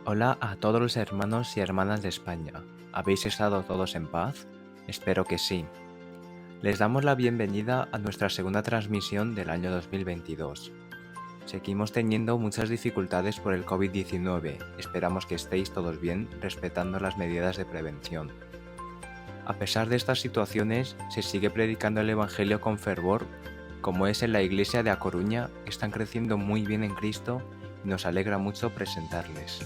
Hola a todos los hermanos y hermanas de España. ¿Habéis estado todos en paz? Espero que sí. Les damos la bienvenida a nuestra segunda transmisión del año 2022. Seguimos teniendo muchas dificultades por el COVID-19. Esperamos que estéis todos bien respetando las medidas de prevención. A pesar de estas situaciones, se sigue predicando el Evangelio con fervor, como es en la iglesia de A Coruña, que están creciendo muy bien en Cristo y nos alegra mucho presentarles.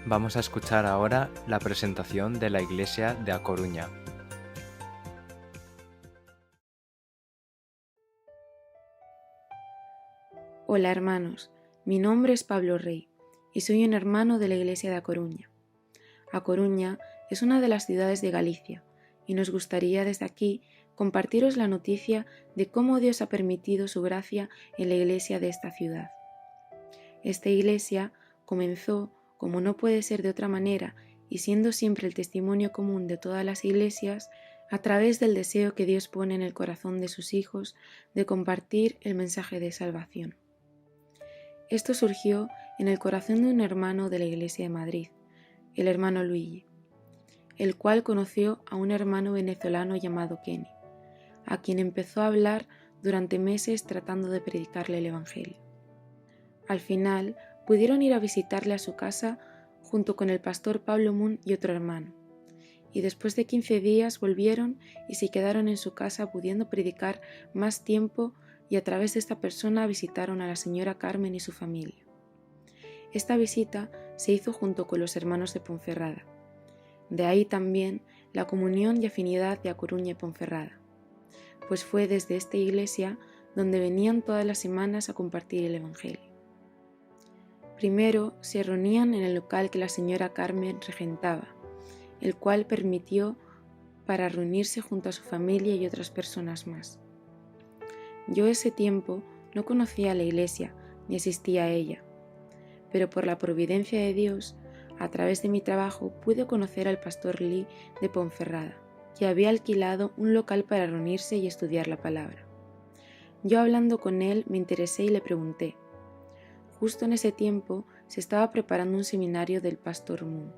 Vamos a escuchar ahora la presentación de la iglesia de A Coruña. Hola hermanos, mi nombre es Pablo Rey y soy un hermano de la iglesia de A Coruña. A Coruña es una de las ciudades de Galicia y nos gustaría desde aquí compartiros la noticia de cómo Dios ha permitido su gracia en la iglesia de esta ciudad. Esta iglesia comenzó, como no puede ser de otra manera, y siendo siempre el testimonio común de todas las iglesias, a través del deseo que Dios pone en el corazón de sus hijos de compartir el mensaje de salvación. Esto surgió en el corazón de un hermano de la Iglesia de Madrid, el hermano Luigi, el cual conoció a un hermano venezolano llamado Kenny, a quien empezó a hablar durante meses tratando de predicarle el Evangelio. Al final, pudieron ir a visitarle a su casa junto con el pastor Pablo Moon y otro hermano, y después de 15 días volvieron y se quedaron en su casa pudiendo predicar más tiempo, y a través de esta persona visitaron a la señora Carmen y su familia. Esta visita se hizo junto con los hermanos de Ponferrada. De ahí también la comunión y afinidad de A Coruña y Ponferrada, pues fue desde esta iglesia donde venían todas las semanas a compartir el Evangelio. Primero se reunían en el local que la señora Carmen regentaba, el cual permitió para reunirse junto a su familia y otras personas más. Yo ese tiempo no conocía la iglesia ni asistía a ella, pero por la providencia de Dios, a través de mi trabajo pude conocer al pastor Lee de Ponferrada, que había alquilado un local para reunirse y estudiar la palabra. Yo hablando con él me interesé y le pregunté. Justo en ese tiempo se estaba preparando un seminario del pastor Moon.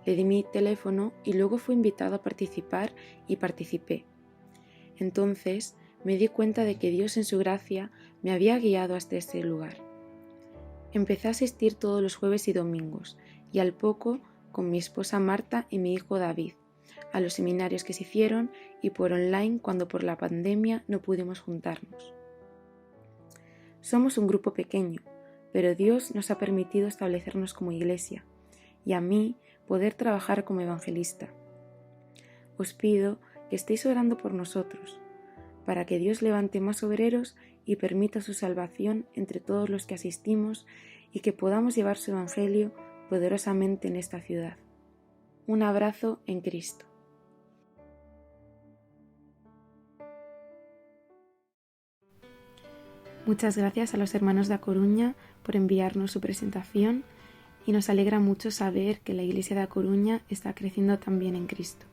Le di mi teléfono y luego fui invitado a participar y participé. Entonces me di cuenta de que Dios en su gracia me había guiado hasta ese lugar. Empecé a asistir todos los jueves y domingos, y al poco con mi esposa Marta y mi hijo David, a los seminarios que se hicieron y por online cuando por la pandemia no pudimos juntarnos. Somos un grupo pequeño, pero Dios nos ha permitido establecernos como iglesia, y a mí poder trabajar como evangelista. Os pido que estéis orando por nosotros, para que Dios levante más obreros y permita su salvación entre todos los que asistimos y que podamos llevar su Evangelio poderosamente en esta ciudad. Un abrazo en Cristo. Muchas gracias a los hermanos de A Coruña por enviarnos su presentación y nos alegra mucho saber que la iglesia de A Coruña está creciendo también en Cristo.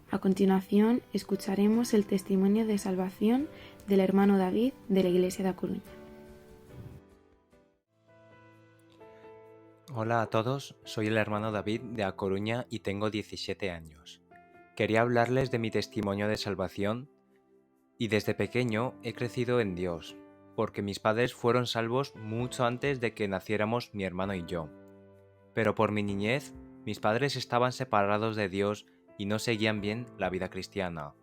A continuación escucharemos el testimonio de salvación del hermano David de la iglesia de A Coruña. Hola a todos, soy el hermano David de A Coruña y tengo 17 años. Quería hablarles de mi testimonio de salvación y desde pequeño he crecido en Dios, porque mis padres fueron salvos mucho antes de que naciéramos mi hermano y yo. Pero por mi niñez, mis padres estaban separados de Dios y no seguían bien la vida cristiana.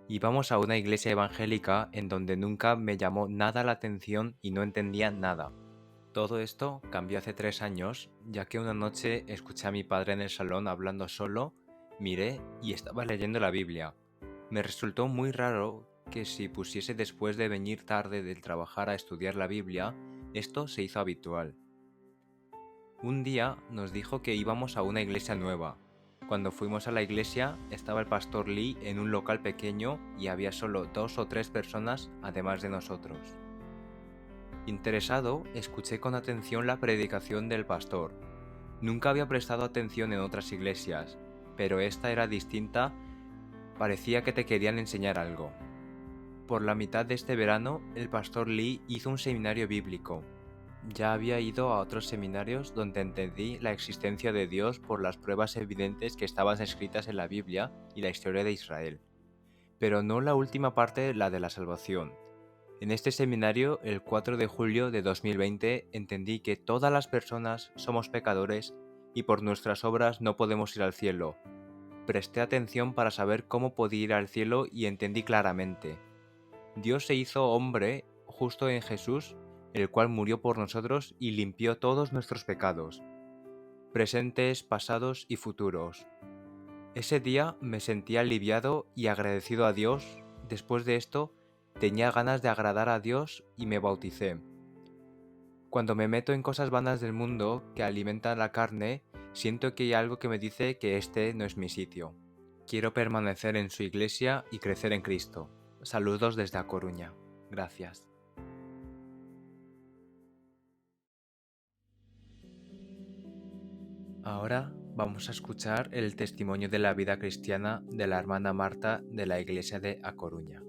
Íbamos a una iglesia evangélica en donde nunca me llamó nada la atención y no entendía nada. Todo esto cambió hace 3 años, ya que una noche escuché a mi padre en el salón hablando solo, miré y estaba leyendo la Biblia. Me resultó muy raro que si pusiese después de venir tarde del trabajar a estudiar la Biblia, esto se hizo habitual. Un día nos dijo que íbamos a una iglesia nueva. Cuando fuimos a la iglesia estaba el pastor Lee en un local pequeño y había solo 2 o 3 personas además de nosotros. Interesado, escuché con atención la predicación del pastor. Nunca había prestado atención en otras iglesias, pero esta era distinta, parecía que te querían enseñar algo. Por la mitad de este verano, el pastor Lee hizo un seminario bíblico. Ya había ido a otros seminarios donde entendí la existencia de Dios por las pruebas evidentes que estaban escritas en la Biblia y la historia de Israel, pero no la última parte, la de la salvación. En este seminario, el 4 de julio de 2020, entendí que todas las personas somos pecadores y por nuestras obras no podemos ir al cielo. Presté atención para saber cómo podía ir al cielo y entendí claramente. Dios se hizo hombre justo en Jesús, el cual murió por nosotros y limpió todos nuestros pecados, presentes, pasados y futuros. Ese día me sentí aliviado y agradecido a Dios. Después de esto, tenía ganas de agradar a Dios y me bauticé. Cuando me meto en cosas vanas del mundo que alimentan la carne, siento que hay algo que me dice que este no es mi sitio. Quiero permanecer en su iglesia y crecer en Cristo. Saludos desde A Coruña. Gracias. Ahora vamos a escuchar el testimonio de la vida cristiana de la hermana Marta de la iglesia de A Coruña.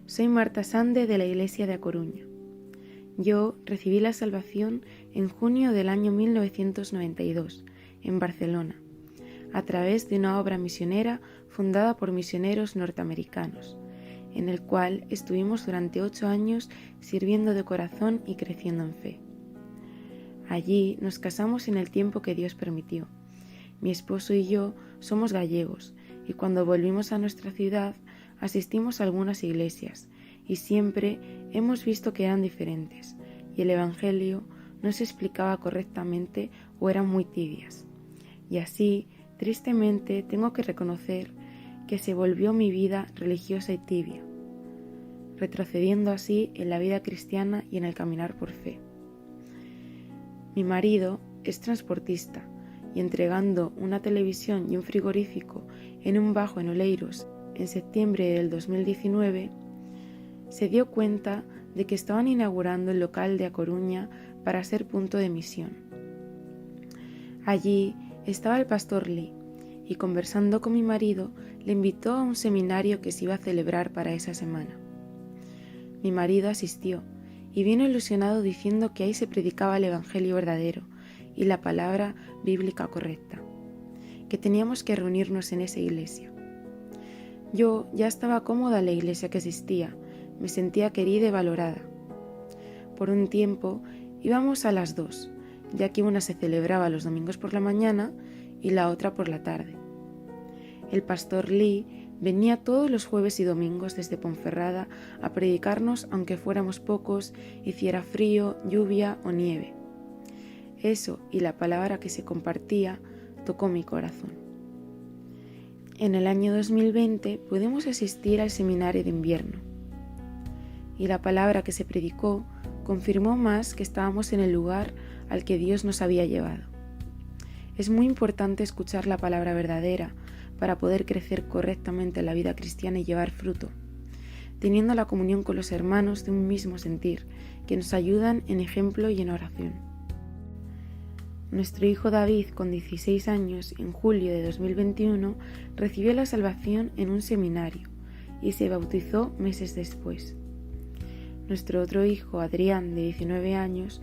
Soy Marta Sande de la iglesia de A Coruña. Yo recibí la salvación en junio del año 1992, en Barcelona, a través de una obra misionera fundada por misioneros norteamericanos, en el cual estuvimos durante 8 años sirviendo de corazón y creciendo en fe. Allí nos casamos en el tiempo que Dios permitió. Mi esposo y yo somos gallegos y cuando volvimos a nuestra ciudad asistimos a algunas iglesias y siempre hemos visto que eran diferentes y el Evangelio no se explicaba correctamente o eran muy tibias. Y así, tristemente, tengo que reconocer que se volvió mi vida religiosa y tibia, retrocediendo así en la vida cristiana y en el caminar por fe. Mi marido es transportista y entregando una televisión y un frigorífico en un bajo en Oleiros en septiembre del 2019, se dio cuenta de que estaban inaugurando el local de A Coruña para ser punto de misión. Allí estaba el pastor Lee y conversando con mi marido le invitó a un seminario que se iba a celebrar para esa semana. Mi marido asistió y vino ilusionado diciendo que ahí se predicaba el Evangelio verdadero y la palabra bíblica correcta, que teníamos que reunirnos en esa iglesia. Yo ya estaba cómoda en la iglesia que asistía, me sentía querida y valorada. Por un tiempo íbamos a las 2, ya que una se celebraba los domingos por la mañana y la otra por la tarde. El pastor Lee venía todos los jueves y domingos desde Ponferrada a predicarnos aunque fuéramos pocos, hiciera frío, lluvia o nieve. Eso y la palabra que se compartía tocó mi corazón. En el año 2020 pudimos asistir al seminario de invierno y la palabra que se predicó confirmó más que estábamos en el lugar al que Dios nos había llevado. Es muy importante escuchar la palabra verdadera para poder crecer correctamente en la vida cristiana y llevar fruto, teniendo la comunión con los hermanos de un mismo sentir, que nos ayudan en ejemplo y en oración. Nuestro hijo David, con 16 años, en julio de 2021, recibió la salvación en un seminario y se bautizó meses después. Nuestro otro hijo, Adrián, de 19 años,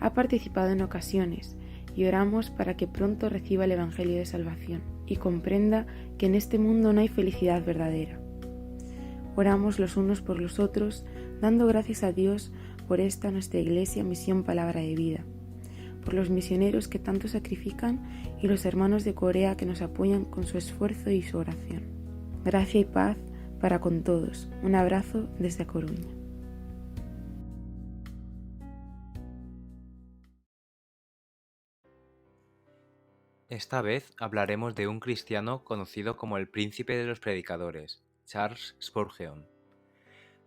ha participado en ocasiones y oramos para que pronto reciba el Evangelio de salvación y comprenda que en este mundo no hay felicidad verdadera. Oramos los unos por los otros, dando gracias a Dios por esta nuestra iglesia Misión Palabra de Vida, por los misioneros que tanto sacrifican y los hermanos de Corea que nos apoyan con su esfuerzo y su oración. Gracia y paz para con todos. Un abrazo desde A Coruña. Esta vez hablaremos de un cristiano conocido como el príncipe de los predicadores, Charles Spurgeon.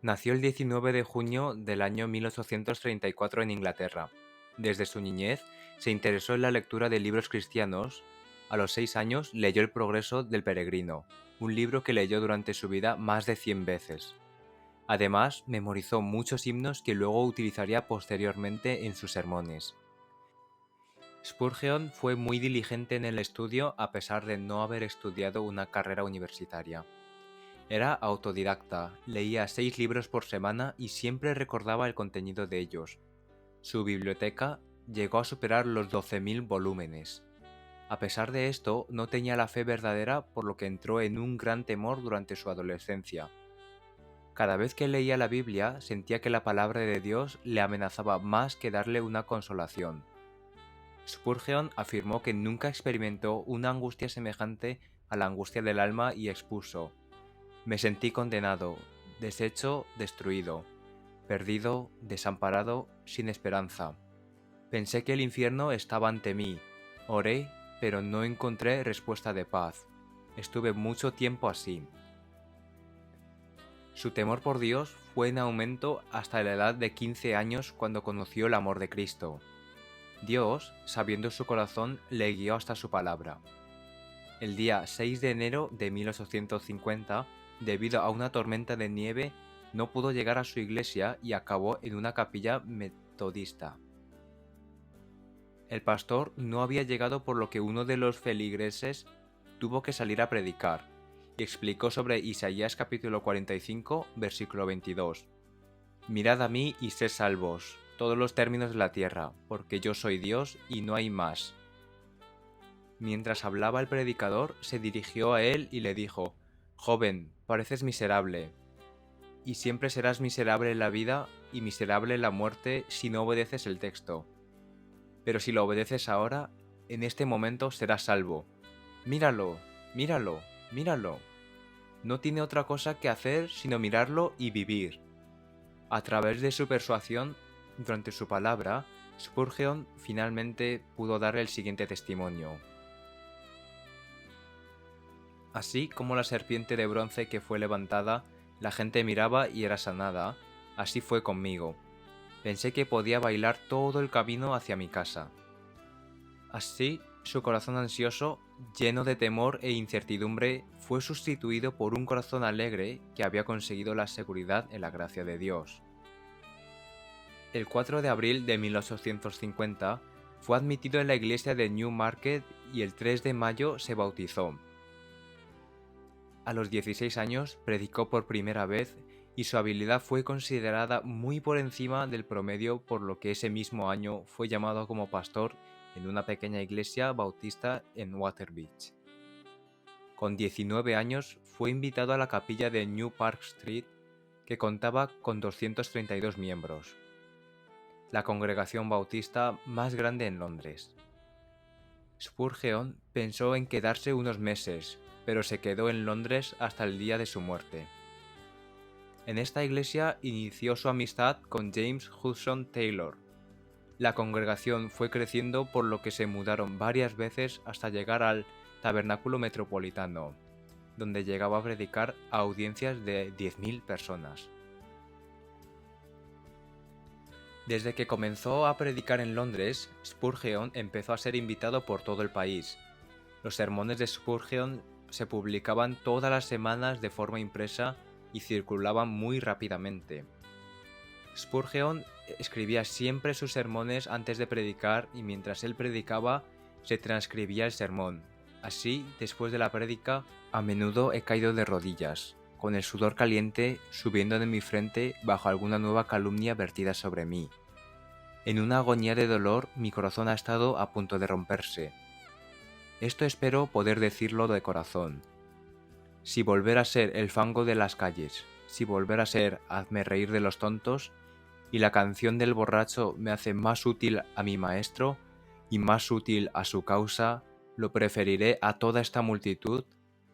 Nació el 19 de junio del año 1834 en Inglaterra. Desde su niñez se interesó en la lectura de libros cristianos. A los 6 años leyó El progreso del peregrino, un libro que leyó durante su vida más de 100 veces. Además, memorizó muchos himnos que luego utilizaría posteriormente en sus sermones. Spurgeon fue muy diligente en el estudio a pesar de no haber estudiado una carrera universitaria. Era autodidacta, leía 6 libros por semana y siempre recordaba el contenido de ellos. Su biblioteca llegó a superar los 12.000 volúmenes. A pesar de esto, no tenía la fe verdadera, por lo que entró en un gran temor durante su adolescencia. Cada vez que leía la Biblia, sentía que la palabra de Dios le amenazaba más que darle una consolación. Spurgeon afirmó que nunca experimentó una angustia semejante a la angustia del alma y expuso: "Me sentí condenado, deshecho, destruido, perdido, desamparado, sin esperanza. Pensé que el infierno estaba ante mí. Oré, pero no encontré respuesta de paz. Estuve mucho tiempo así". Su temor por Dios fue en aumento hasta la edad de 15 años, cuando conoció el amor de Cristo. Dios, sabiendo su corazón, le guió hasta su palabra. El día 6 de enero de 1850, debido a una tormenta de nieve, no pudo llegar a su iglesia y acabó en una capilla metodista. El pastor no había llegado, por lo que uno de los feligreses tuvo que salir a predicar, y explicó sobre Isaías capítulo 45, versículo 22. «Mirad a mí y sed salvos, todos los términos de la tierra, porque yo soy Dios y no hay más». Mientras hablaba el predicador, se dirigió a él y le dijo: «Joven, pareces miserable, y siempre serás miserable en la vida y miserable en la muerte si no obedeces el texto. Pero si lo obedeces ahora, en este momento serás salvo. Míralo, míralo, míralo. No tiene otra cosa que hacer sino mirarlo y vivir». A través de su persuasión, durante su palabra, Spurgeon finalmente pudo dar el siguiente testimonio: «Así como la serpiente de bronce que fue levantada, la gente miraba y era sanada, así fue conmigo. Pensé que podía bailar todo el camino hacia mi casa». Así, su corazón ansioso, lleno de temor e incertidumbre, fue sustituido por un corazón alegre que había conseguido la seguridad en la gracia de Dios. El 4 de abril de 1850 fue admitido en la iglesia de Newmarket y el 3 de mayo se bautizó. A los 16 años predicó por primera vez y su habilidad fue considerada muy por encima del promedio, por lo que ese mismo año fue llamado como pastor en una pequeña iglesia bautista en Waterbeach. Con 19 años fue invitado a la capilla de New Park Street, que contaba con 232 miembros, la congregación bautista más grande en Londres. Spurgeon pensó en quedarse unos meses, pero se quedó en Londres hasta el día de su muerte. En esta iglesia inició su amistad con James Hudson Taylor. La congregación fue creciendo, por lo que se mudaron varias veces hasta llegar al Tabernáculo Metropolitano, donde llegaba a predicar a audiencias de 10.000 personas. Desde que comenzó a predicar en Londres, Spurgeon empezó a ser invitado por todo el país. Los sermones de Spurgeon se publicaban todas las semanas de forma impresa y circulaban muy rápidamente. Spurgeon escribía siempre sus sermones antes de predicar, y mientras él predicaba se transcribía el sermón. Así, después de la prédica, a menudo he caído de rodillas, con el sudor caliente subiendo de mi frente bajo alguna nueva calumnia vertida sobre mí. En una agonía de dolor, mi corazón ha estado a punto de romperse. Esto espero poder decirlo de corazón. Si volver a ser el fango de las calles, si volver a ser hazme reír de los tontos, y la canción del borracho me hace más útil a mi maestro y más útil a su causa, lo preferiré a toda esta multitud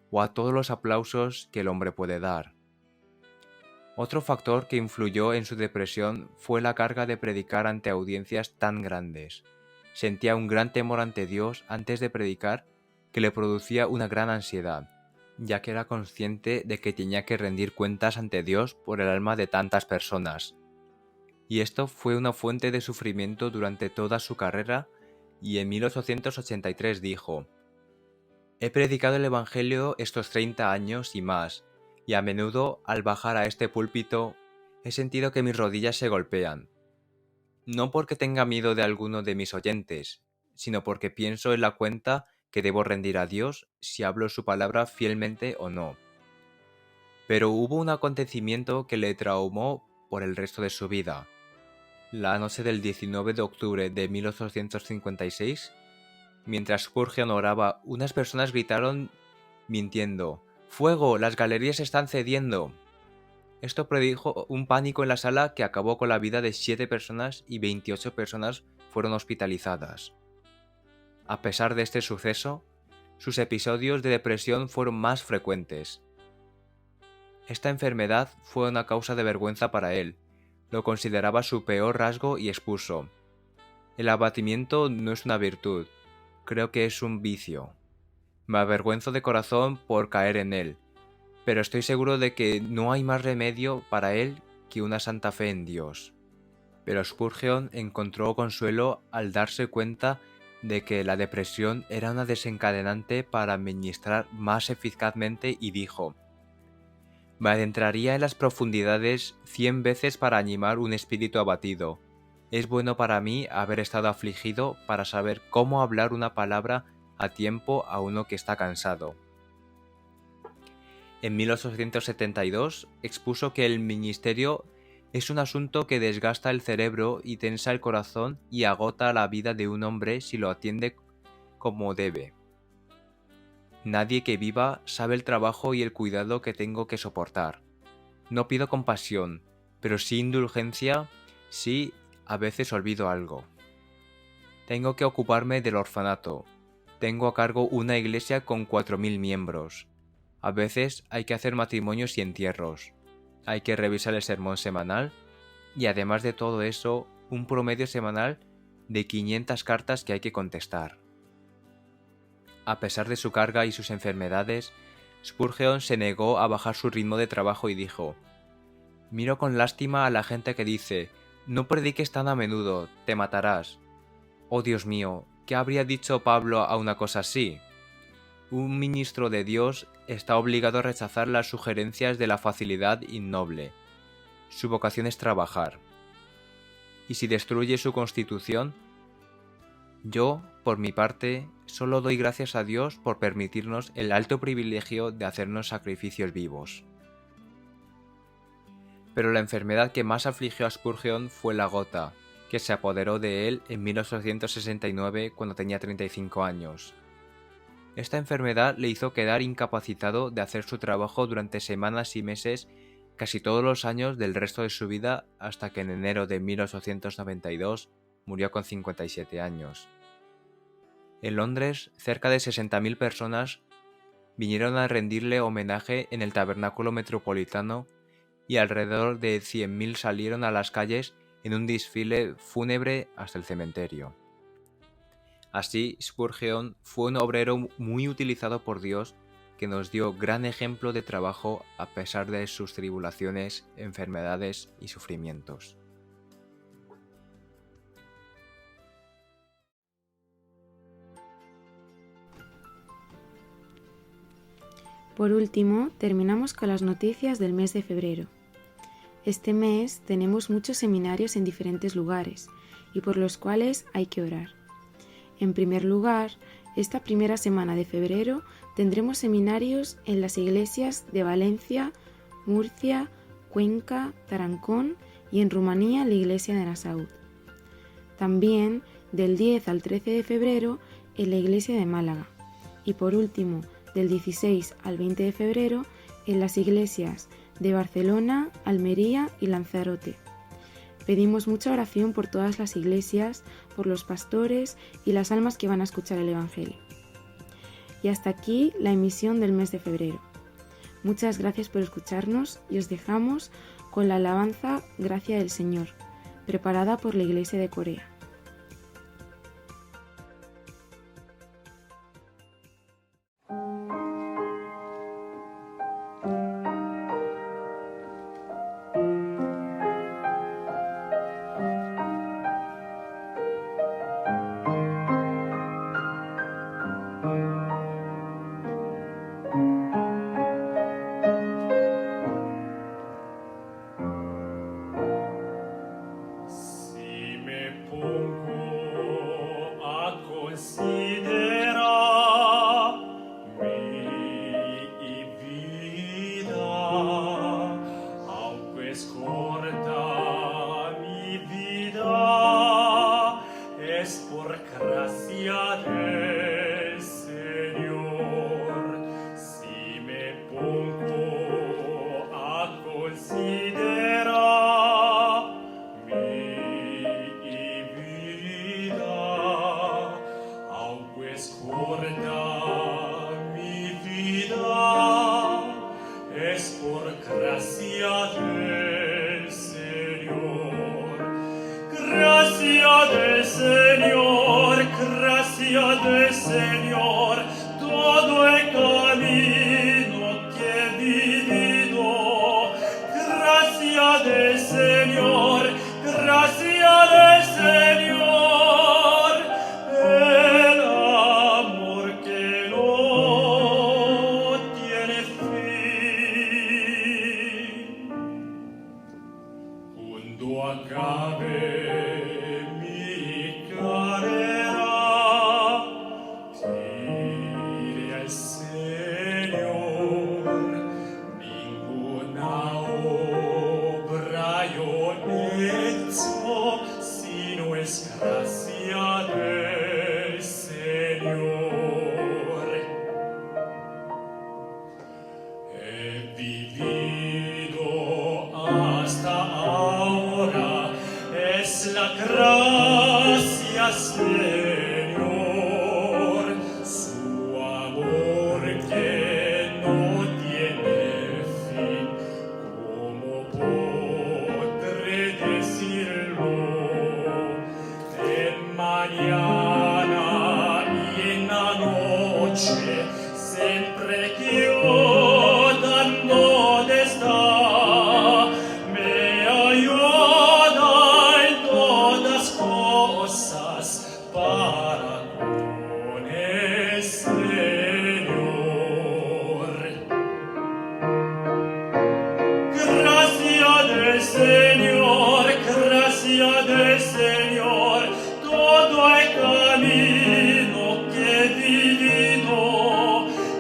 o a todos los aplausos que el hombre puede dar. Otro factor que influyó en su depresión fue la carga de predicar ante audiencias tan grandes. Sentía un gran temor ante Dios antes de predicar, que le producía una gran ansiedad, ya que era consciente de que tenía que rendir cuentas ante Dios por el alma de tantas personas. Y esto fue una fuente de sufrimiento durante toda su carrera, y en 1883 dijo: «He predicado el Evangelio estos 30 años y más, y a menudo, al bajar a este púlpito, he sentido que mis rodillas se golpean. No porque tenga miedo de alguno de mis oyentes, sino porque pienso en la cuenta que debo rendir a Dios si hablo su palabra fielmente o no. Pero hubo un acontecimiento que le traumó por el resto de su vida. La noche del 19 de octubre de 1856, mientras Spurgeon oraba, unas personas gritaron mintiendo: ¡Fuego! ¡Las galerías están cediendo! Esto predijo un pánico en la sala que acabó con la vida de 7 personas y 28 personas fueron hospitalizadas. A pesar de este suceso, sus episodios de depresión fueron más frecuentes. Esta enfermedad fue una causa de vergüenza para él, lo consideraba su peor rasgo y expuso: el abatimiento no es una virtud, creo que es un vicio. Me avergüenzo de corazón por caer en él, pero estoy seguro de que no hay más remedio para él que una santa fe en Dios. Pero Spurgeon encontró consuelo al darse cuenta de que la depresión era una desencadenante para ministrar más eficazmente y dijo: me adentraría en las profundidades 100 veces para animar un espíritu abatido. Es bueno para mí haber estado afligido para saber cómo hablar una palabra a tiempo a uno que está cansado. En 1872 expuso que el ministerio es un asunto que desgasta el cerebro y tensa el corazón y agota la vida de un hombre si lo atiende como debe. Nadie que viva sabe el trabajo y el cuidado que tengo que soportar. No pido compasión, pero sí indulgencia si a veces olvido algo. Tengo que ocuparme del orfanato. Tengo a cargo una iglesia con 4000 miembros. A veces hay que hacer matrimonios y entierros. Hay que revisar el sermón semanal y además de todo eso, un promedio semanal de 500 cartas que hay que contestar. A pesar de su carga y sus enfermedades, Spurgeon se negó a bajar su ritmo de trabajo y dijo: miro con lástima a la gente que dice: no prediques tan a menudo, te matarás. Oh Dios mío, ¿qué habría dicho Pablo a una cosa así? Un ministro de Dios está obligado a rechazar las sugerencias de la facilidad innoble. Su vocación es trabajar. Y si destruye su constitución, yo, por mi parte, solo doy gracias a Dios por permitirnos el alto privilegio de hacernos sacrificios vivos. Pero la enfermedad que más afligió a Spurgeon fue la gota, que se apoderó de él en 1869 cuando tenía 35 años. Esta enfermedad le hizo quedar incapacitado de hacer su trabajo durante semanas y meses casi todos los años del resto de su vida hasta que en enero de 1892 murió con 57 años. En Londres, cerca de 60.000 personas vinieron a rendirle homenaje en el Tabernáculo Metropolitano y alrededor de 100.000 salieron a las calles en un desfile fúnebre hasta el cementerio. Así, Spurgeon fue un obrero muy utilizado por Dios que nos dio gran ejemplo de trabajo a pesar de sus tribulaciones, enfermedades y sufrimientos. Por último, terminamos con las noticias del mes de febrero. Este mes tenemos muchos seminarios en diferentes lugares y por los cuales hay que orar. En primer lugar, esta primera semana de febrero tendremos seminarios en las iglesias de Valencia, Murcia, Cuenca, Tarancón y en Rumanía la iglesia de Nasaut. También del 10 al 13 de febrero en la iglesia de Málaga y por último del 16 al 20 de febrero en las iglesias de Barcelona, Almería y Lanzarote. Pedimos mucha oración por todas las iglesias, por los pastores y las almas que van a escuchar el Evangelio. Y hasta aquí la emisión del mes de febrero. Muchas gracias por escucharnos y os dejamos con la alabanza Gracia del Señor, preparada por la Iglesia de Corea. Si me es por gracia del Señor. Gracia del Señor, gracia del Señor, todo el camino que he vivido. Gracia del Señor, gracia del Señor, el amor que no tiene fin. Cuando acabe mi carrera, diré al Señor, ninguna obra yo he hecho, sino es gracia del Señor. He vivido hasta ahora, es la gracia, Señor, su amor que no tiene fin. ¿Cómo podré decirlo? En mañana y en la noche, siempre que yo dando está, me ayuda en todas cosas para con el Señor. Gracia del Señor, gracia del Señor, todo el camino que he vivido.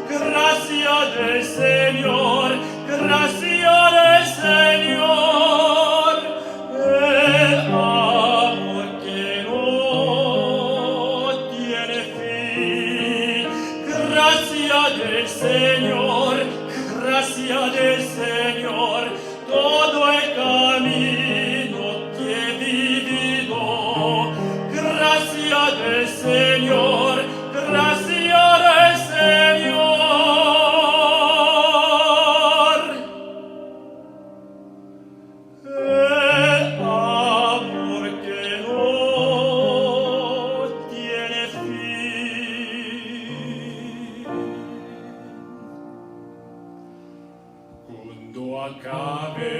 Gracia del Señor, gracia del Señor, el amor que no tiene fin. Gracia del Señor, gracia del Señor, todo el camino que he vivido. Gracia del Señor, gracia del Señor, el amor que no tiene fin. Cuando acabe